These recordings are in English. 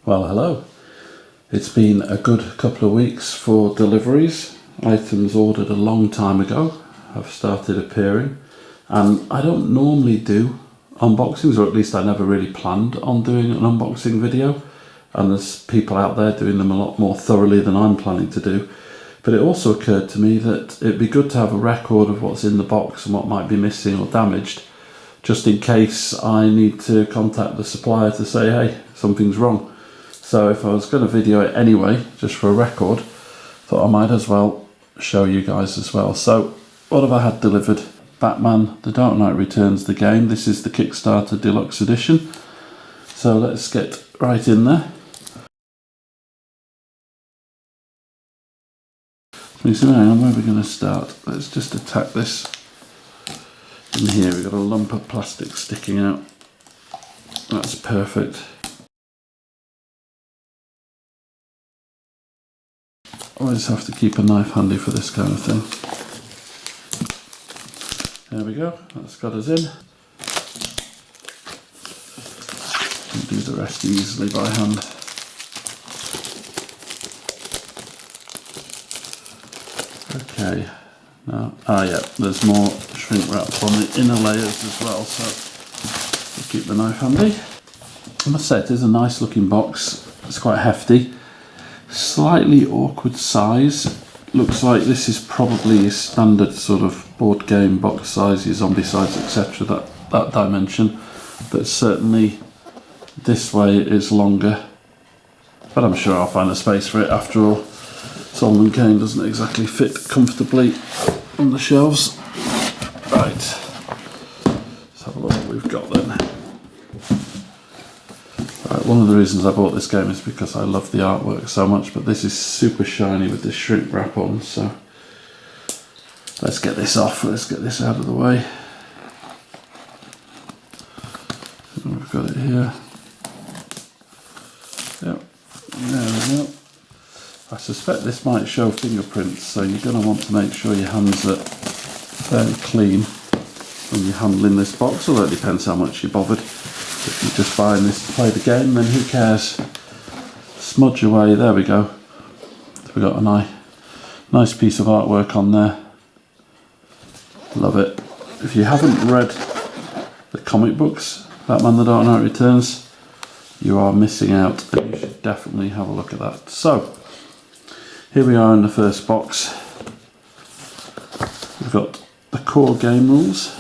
Well, hello. It's been a good couple of weeks for deliveries. Items ordered a long time ago have started appearing, and I don't normally do unboxings, or at least I never really planned on doing an unboxing video, and there's people out there doing them a lot more thoroughly than I'm planning to do. But it also occurred to me that it'd be good to have a record of what's in the box and what might be missing or damaged, just in case I need to contact the supplier to say, hey, something's wrong. So if I was going to video it anyway, just for a record, thought I might as well show you guys as well. So what have I had delivered? Batman The Dark Knight Returns the game. This is the Kickstarter Deluxe Edition. So let's get right in there. So hang on, where are we going to start? Let's just attack this. In here we've got a lump of plastic sticking out. That's perfect. Always have to keep a knife handy for this kind of thing. There we go, that's got us in. Can do the rest easily by hand. Okay, now, yeah, there's more shrink wrap on the inner layers as well, so we'll keep the knife handy. I must say, it is a nice looking box. It's quite hefty. Slightly awkward size. Looks like this is probably a standard sort of board game box size, your zombie size, etc. That dimension, but certainly this way is longer. But I'm sure I'll find a space for it after all. Solomon Kane doesn't exactly fit comfortably on the shelves. Right, let's have a look what we've got then. Right, one of the reasons I bought this game is because I love the artwork so much, but this is super shiny with this shrink wrap on, so let's get this off, let's get this out of the way. We've got it here. Yep, there we go. I suspect this might show fingerprints, so you're going to want to make sure your hands are fairly clean when you're handling this box, although it depends how much you're bothered. If you're just buying this to play the game, then who cares? Smudge away, there we go. We've got a nice piece of artwork on there. Love it. If you haven't read the comic books, Batman The Dark Knight Returns, you are missing out, and you should definitely have a look at that. So, here we are in the first box. We've got the core game rules.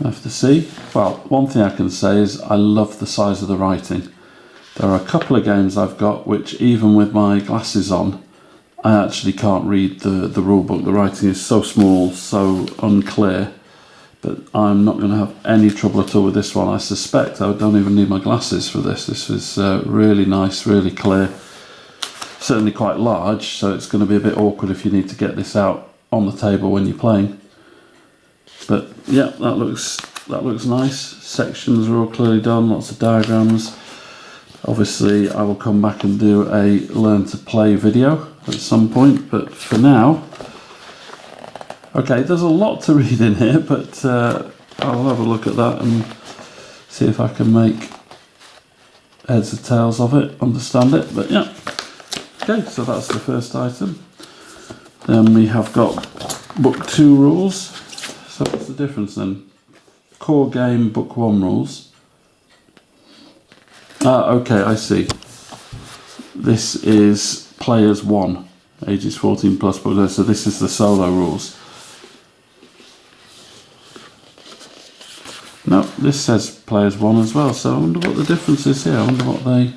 I have to see. Well, one thing I can say is I love the size of the writing. There are a couple of games I've got which, even with my glasses on, I actually can't read the rule book. The writing is so small, so unclear. But I'm not going to have any trouble at all with this one. I suspect I don't even need my glasses for this. This is really nice, really clear. Certainly quite large, so it's going to be a bit awkward if you need to get this out on the table when you're playing. But yeah, that looks nice. Sections are all clearly done, lots of diagrams. Obviously, I will come back and do a learn to play video at some point, but for now, okay, there's a lot to read in here, but I'll have a look at that and see if I can make heads or tails of it, understand it, but yeah. Okay, so that's the first item. Then we have got book 2 rules. So what's the difference then? Core game, book 1 rules. Okay, I see. This is players 1, ages 14 plus, so this is the solo rules. No, this says players 1 as well, so I wonder what the difference is here. I wonder what they...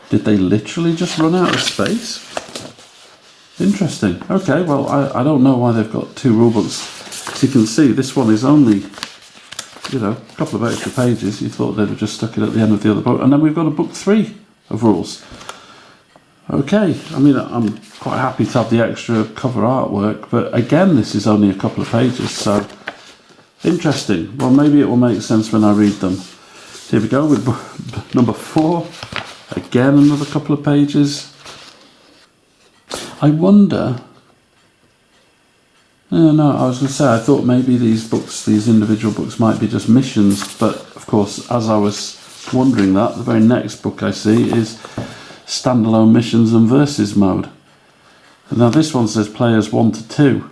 Did they literally just run out of space? Interesting. Okay, well, I don't know why they've got 2 rule books. As you can see, this one is only, you know, a couple of extra pages. You thought they'd have just stuck it at the end of the other book. And then we've got a book 3 of rules. Okay, I mean, I'm quite happy to have the extra cover artwork, but again, this is only a couple of pages, so interesting. Well, maybe it will make sense when I read them. Here we go with number 4. Again, another couple of pages. I wonder No, I was going to say, I thought maybe these books, these individual books, might be just missions, but of course, as I was wondering that, the very next book I see is Standalone Missions and Versus Mode. And now this one says players 1 to 2.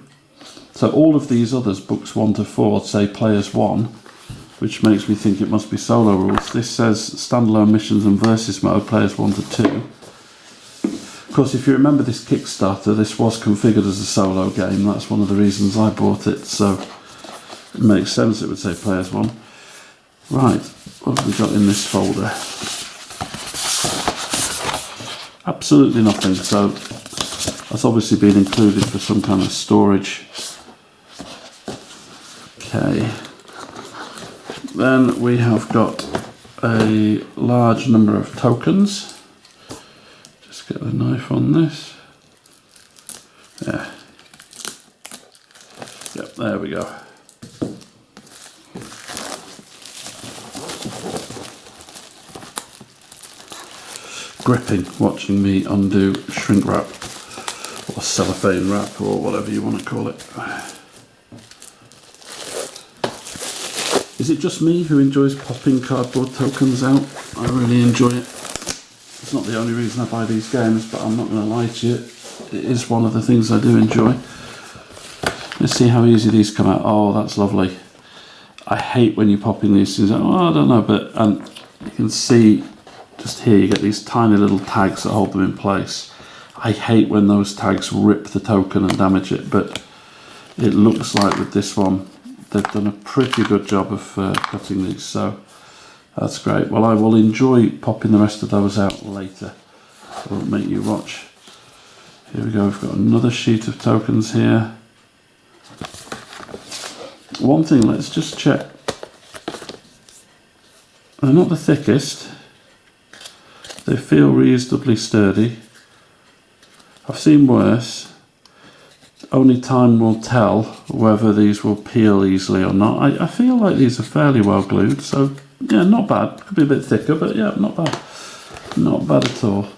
So all of these others, books 1 to 4, say players 1, which makes me think it must be solo rules. This says Standalone Missions and Versus Mode, players 1 to 2. Of course, if you remember this Kickstarter, this was configured as a solo game. That's one of the reasons I bought it, so it makes sense it would say players 1. Right, what have we got in this folder? Absolutely nothing, so that's obviously been included for some kind of storage. Okay. Then we have got a large number of tokens. Get the knife on this. Yeah. Yep, there we go. Gripping, watching me undo shrink wrap or cellophane wrap or whatever you want to call it. Is it just me who enjoys popping cardboard tokens out? I really enjoy it. It's not the only reason I buy these games, but I'm not going to lie to you, it is one of the things I do enjoy. Let's see how easy these come out. Oh, that's lovely. I hate when you're popping these things out. Oh, I don't know, but you can see just here you get these tiny little tags that hold them in place. I hate when those tags rip the token and damage it, but it looks like with this one they've done a pretty good job of cutting these, so that's great. Well, I will enjoy popping the rest of those out later. I won't make you watch. Here we go, we've got another sheet of tokens here. One thing, let's just check. They're not the thickest. They feel reasonably sturdy. I've seen worse. Only time will tell whether these will peel easily or not. I feel like these are fairly well glued, so yeah, not bad. Could be a bit thicker, but yeah, not bad. Not bad at all.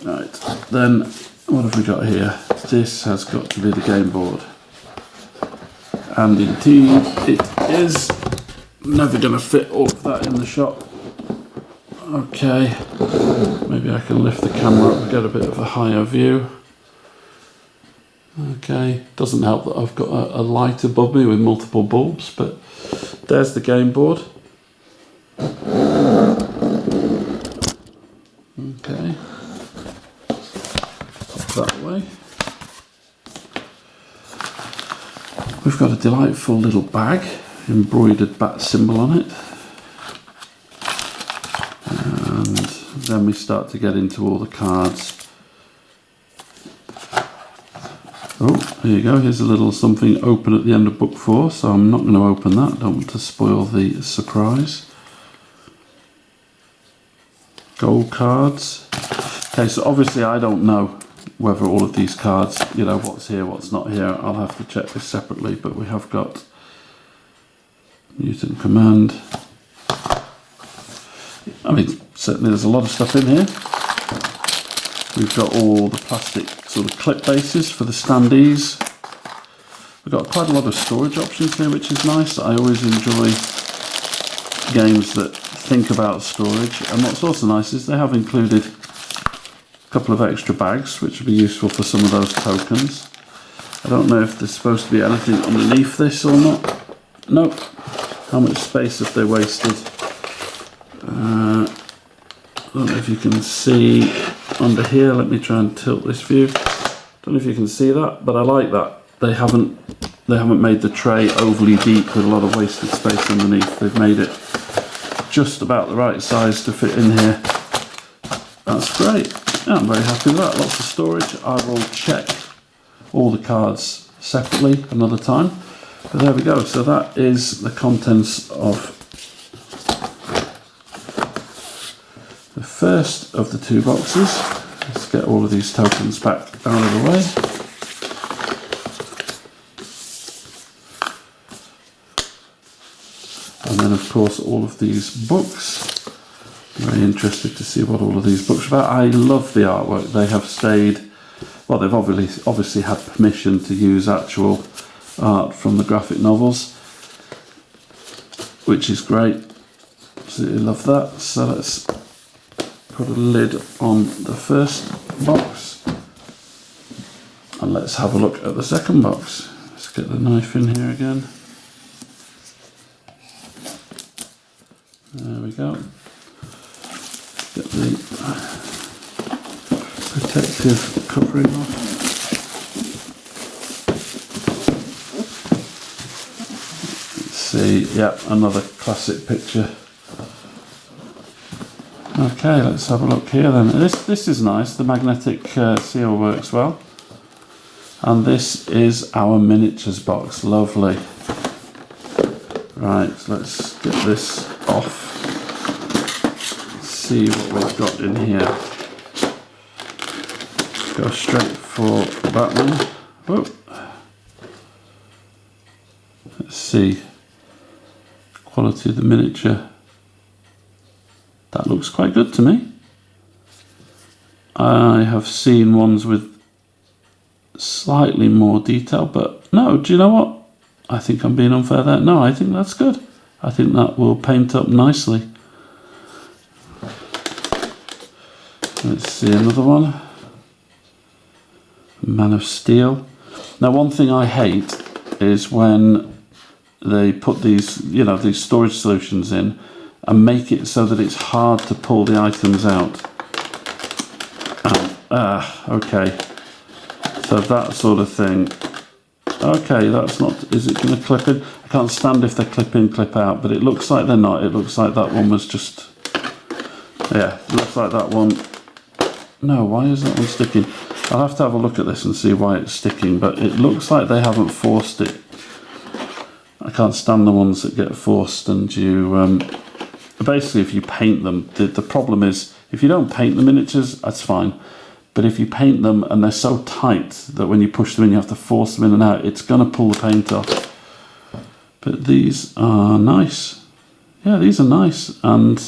Right, then what have we got here? This has got to be the game board. And indeed it is. Never going to fit all of that in the shop. Okay, maybe I can lift the camera up and get a bit of a higher view. Okay, doesn't help that I've got a light above me with multiple bulbs, but there's the game board. Okay, pop that away. We've got a delightful little bag, embroidered bat symbol on it. And then we start to get into all the cards. Oh, here you go, here's a little something open at the end of book 4, so I'm not going to open that, don't want to spoil the surprise. Gold cards. Okay, so obviously I don't know whether all of these cards, you know, what's here, what's not here. I'll have to check this separately, but we have got Mutant Command. I mean, certainly there's a lot of stuff in here. We've got all the plastic sort of clip bases for the standees. We've got quite a lot of storage options here, which is nice. I always enjoy games that think about storage. And what's also nice is they have included a couple of extra bags, which will be useful for some of those tokens. I don't know if there's supposed to be anything underneath this or not. Nope. How much space have they wasted? I don't know if you can see under here. Let me try and tilt this view. Don't know if you can see that, but I like that. They haven't made the tray overly deep with a lot of wasted space underneath. They've made it just about the right size to fit in here. That's great. Yeah, I'm very happy with that. Lots of storage. I will check all the cards separately another time. But there we go. So that is the contents of the first of the 2 boxes. Let's get all of these tokens back out of the way. And then of course all of these books. I'm very interested to see what all of these books are about. I love the artwork. They have stayed well, they've obviously had permission to use actual art from the graphic novels, which is great. Absolutely love that. So let's put a lid on the first box and let's have a look at the second box. Let's get the knife in here again. There we go. Get the protective covering off. Let's see, yeah, another classic picture. Okay, let's have a look here then. This is nice, the magnetic seal works well. And this is our miniatures box, lovely. Right, let's get this off. See what we've got in here. Go straight for Batman. Whoa. Let's see. Quality of the miniature. That looks quite good to me. I have seen ones with slightly more detail, but no, do you know what? I think I'm being unfair there. No, I think that's good. I think that will paint up nicely. Let's see another one. Man of Steel. Now, one thing I hate is when they put these, these storage solutions in and make it so that it's hard to pull the items out. Okay. So that sort of thing. Okay, that's not, is it going to clip in? I can't stand if they clip in, clip out, but it looks like they're not. It looks like that one was just, yeah, it looks like that one. No, why is that one sticking? I'll have to have a look at this and see why it's sticking, but it looks like they haven't forced it. I can't stand the ones that get forced, and you, basically if you paint them, the problem is, if you don't paint the miniatures, that's fine. But if you paint them and they're so tight that when you push them in, you have to force them in and out, it's going to pull the paint off. But these are nice. Yeah, these are nice and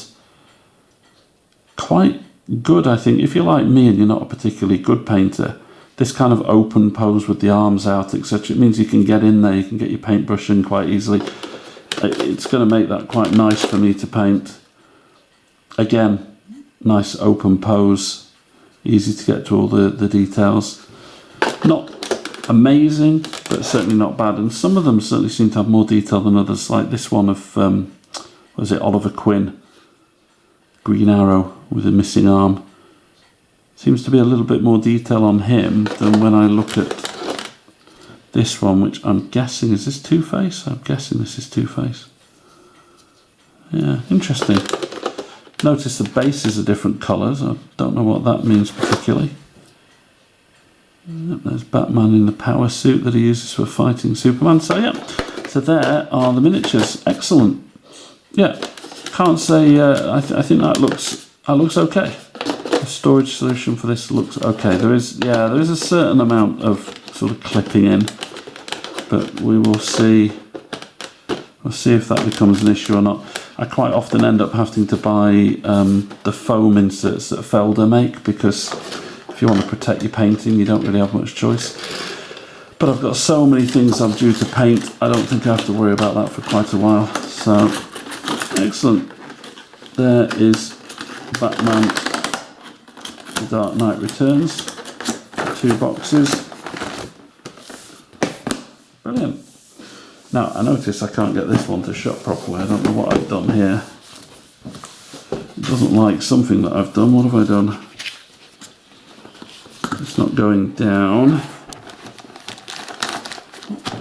quite good, I think. If you're like me and you're not a particularly good painter, this kind of open pose with the arms out, etc., it means you can get in there, you can get your paintbrush in quite easily. It's going to make that quite nice for me to paint. Again, nice open pose. Easy to get to all the details. Not amazing, but certainly not bad. And some of them certainly seem to have more detail than others, like this one of, was it Oliver Quinn? Green Arrow with a missing arm. Seems to be a little bit more detail on him than when I look at this one, which I'm guessing, is this Two-Face? I'm guessing this is Two-Face. Yeah, interesting. Notice the bases are different colours. I don't know what that means particularly. Yep, there's Batman in the power suit that he uses for fighting Superman. So yeah, so there are the miniatures. Excellent. Yeah, can't say. I think that looks okay. The storage solution for this looks okay. There is a certain amount of sort of clipping in, but we will see. We'll see if that becomes an issue or not. I quite often end up having to buy the foam inserts that Felder make, because if you want to protect your painting, you don't really have much choice. But I've got so many things I'm due to paint, I don't think I have to worry about that for quite a while. So, excellent. There is Batman The Dark Knight Returns. 2 boxes. Brilliant. Now, I notice I can't get this one to shut properly. I don't know what I've done here. It doesn't like something that I've done. What have I done? It's not going down.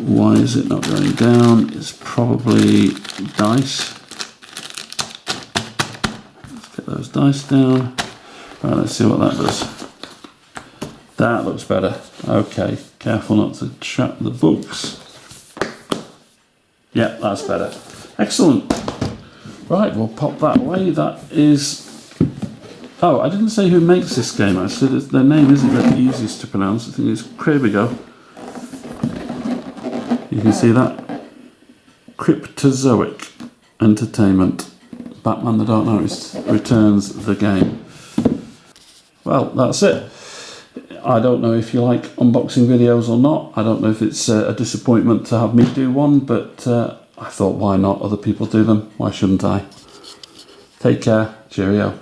Why is it not going down? It's probably dice. Let's get those dice down. Right, let's see what that does. That looks better. Okay, careful not to trap the books. Yeah, that's better. Excellent. Right, we'll pop that away. That is... Oh, I didn't say who makes this game, actually. Their name isn't the easiest to pronounce. I think it's Crybigo. You can see that. Cryptozoic Entertainment. Batman The Dark Knight Returns the game. Well, that's it. I don't know if you like unboxing videos or not. I don't know if it's a disappointment to have me do one, but I thought, why not? Other people do them. Why shouldn't I? Take care. Cheerio.